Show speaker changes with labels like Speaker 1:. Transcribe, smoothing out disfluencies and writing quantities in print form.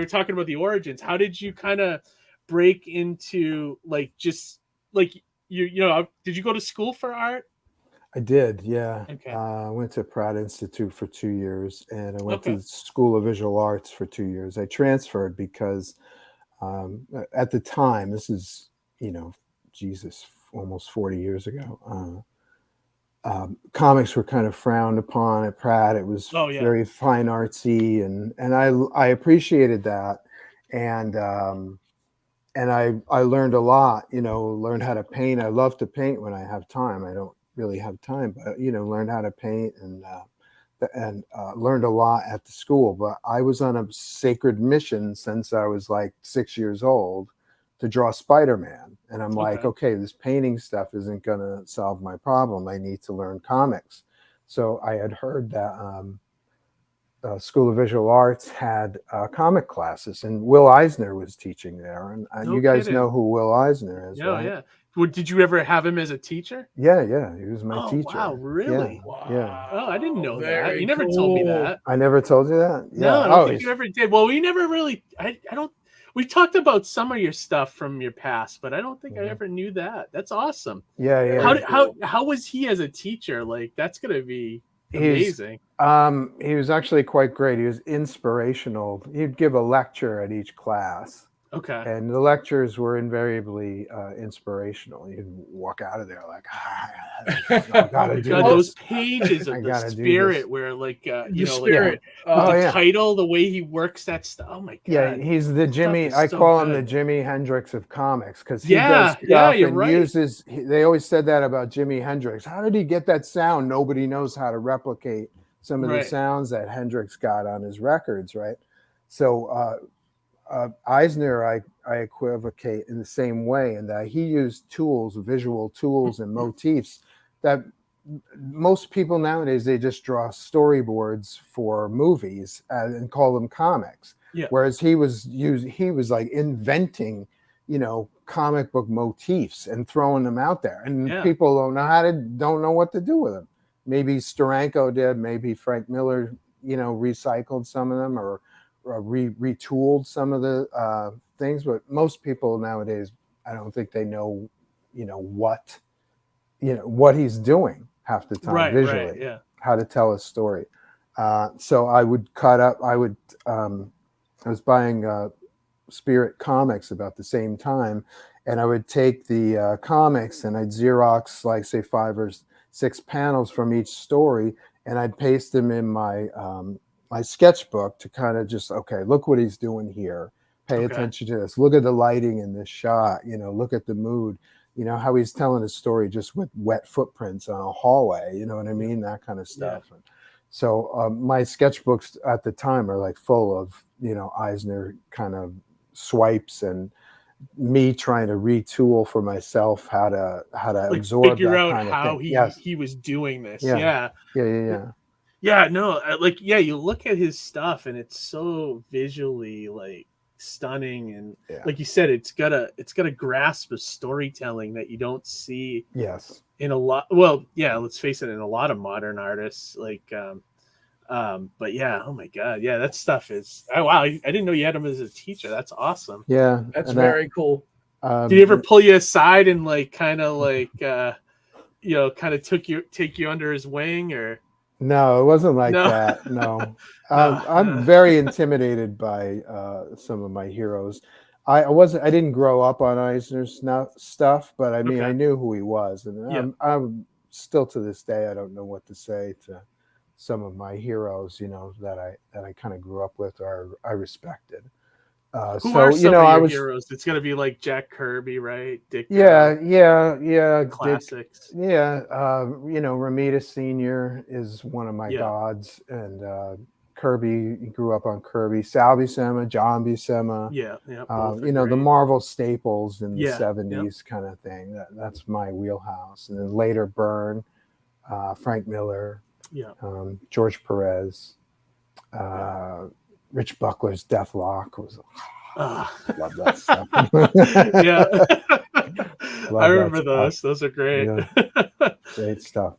Speaker 1: were talking about the origins. How did you kind of break into like just like you know? Did you go to school for art?
Speaker 2: I did, yeah.
Speaker 1: Okay.
Speaker 2: I went to Pratt Institute for 2 years, and I went to
Speaker 1: Okay.
Speaker 2: the School of Visual Arts for 2 years. I transferred because at the time, this is, Jesus, almost 40 years ago, comics were kind of frowned upon at Pratt. It was
Speaker 1: Oh yeah.
Speaker 2: very fine artsy, and I appreciated that, and I learned a lot. Learned how to paint. I love to paint when I have time. I don't really have time, but learned how to paint and learned a lot at the school. But I was on a sacred mission since I was like 6 years old to draw Spider-Man. And I'm like,
Speaker 1: Okay.
Speaker 2: okay, this painting stuff isn't going to solve my problem. I need to learn comics. So I had heard that School of Visual Arts had comic classes, and Will Eisner was teaching there. And
Speaker 1: No
Speaker 2: you guys
Speaker 1: kidding.
Speaker 2: know who Will Eisner is,
Speaker 1: Yeah,
Speaker 2: right?
Speaker 1: yeah. Did you ever have him as a teacher?
Speaker 2: Yeah, he was my
Speaker 1: Oh wow,
Speaker 2: teacher. Yeah,
Speaker 1: really?
Speaker 2: yeah.
Speaker 1: Oh, I didn't know that.
Speaker 3: Very
Speaker 1: You never told me
Speaker 3: cool.
Speaker 1: that.
Speaker 2: I never told you that.
Speaker 1: No,
Speaker 2: Yeah.
Speaker 1: I don't think you ever did. Well, we never really. I don't. We talked about some of your stuff from your past, but I don't think I ever knew that. That's awesome.
Speaker 2: Yeah.
Speaker 1: How was he as a teacher? Like that's gonna be amazing.
Speaker 2: He was actually quite great. He was inspirational. He'd give a lecture at each class,
Speaker 1: Okay.
Speaker 2: and the lectures were invariably inspirational. You'd walk out of there like, I gotta do
Speaker 1: God,
Speaker 2: this.
Speaker 1: those pages
Speaker 2: I
Speaker 1: of the
Speaker 2: gotta do
Speaker 1: spirit,
Speaker 2: this.
Speaker 1: where like
Speaker 3: The spirit.
Speaker 1: like, the
Speaker 2: yeah.
Speaker 1: title, the way he works that stuff. Oh my god.
Speaker 2: Yeah, he's the Jimi.
Speaker 1: is
Speaker 2: I
Speaker 1: so
Speaker 2: call him
Speaker 1: good.
Speaker 2: the Jimi Hendrix of comics because he
Speaker 1: Yeah,
Speaker 2: does
Speaker 1: yeah,
Speaker 2: stuff
Speaker 1: you're
Speaker 2: and
Speaker 1: right.
Speaker 2: uses. They always said that about Jimi Hendrix. How did he get that sound? Nobody knows how to replicate some of the
Speaker 1: Right.
Speaker 2: sounds that Hendrix got on his records, right? So Eisner, I equivocate in the same way in that he used tools, visual tools, and motifs that most people nowadays, they just draw storyboards for movies and call them comics.
Speaker 1: Yeah.
Speaker 2: Whereas he was like inventing, comic book motifs and throwing them out there, and people don't know what to do with them. Maybe Steranko did, maybe Frank Miller, recycled some of them or retooled some of the things, but most people nowadays, I don't think they know, what he's doing half the time visually,
Speaker 1: yeah.
Speaker 2: how to tell a story. So I would cut up. I was buying Spirit comics about the same time, and I would take the comics and I'd Xerox like say 5 or 6 panels from each story, and I'd paste them in my my sketchbook to kind of just look what he's doing here. Pay attention to this. Look at the lighting in this shot. Look at the mood. How he's telling a story just with wet footprints on a hallway. You know what I mean? That kind of stuff. Yeah. So my sketchbooks at the time are like full of Eisner kind of swipes and me trying to retool for myself how to like absorb
Speaker 1: figure
Speaker 2: that
Speaker 1: out
Speaker 2: kind of
Speaker 1: how
Speaker 2: thing.
Speaker 1: he was doing this.
Speaker 2: Yeah.
Speaker 1: No, like you look at his stuff and it's so visually like stunning, and like you said, it's got a grasp of storytelling that you don't see in a lot. Well, let's face it, in a lot of modern artists, like but oh my god, that stuff is wow. I didn't know you had him as a teacher. That's awesome.
Speaker 3: That's very cool.
Speaker 1: Did he ever pull you aside and like kind of like kind of take you under his wing? Or
Speaker 2: no, it wasn't like that. No. I'm very intimidated by some of my heroes. I didn't grow up on Eisner's stuff, but I mean, I knew who he was, and I'm still to this day, I don't know what to say to some of my heroes, that I kind of grew up with or I respected.
Speaker 1: Who are some of your heroes? It's gonna be like Jack Kirby, right? Dick.
Speaker 2: Yeah.
Speaker 1: Classics.
Speaker 2: Dick, Romita Senior is one of my gods, and Kirby. He grew up on Kirby. Sal Buscema, John Buscema. The Marvel staples in the 70s kind of thing. That's my wheelhouse. And then later Byrne, Frank Miller, George Perez. Rich Buckler's Deathlock was love that stuff.
Speaker 1: I remember those. Those are great.
Speaker 2: Great stuff.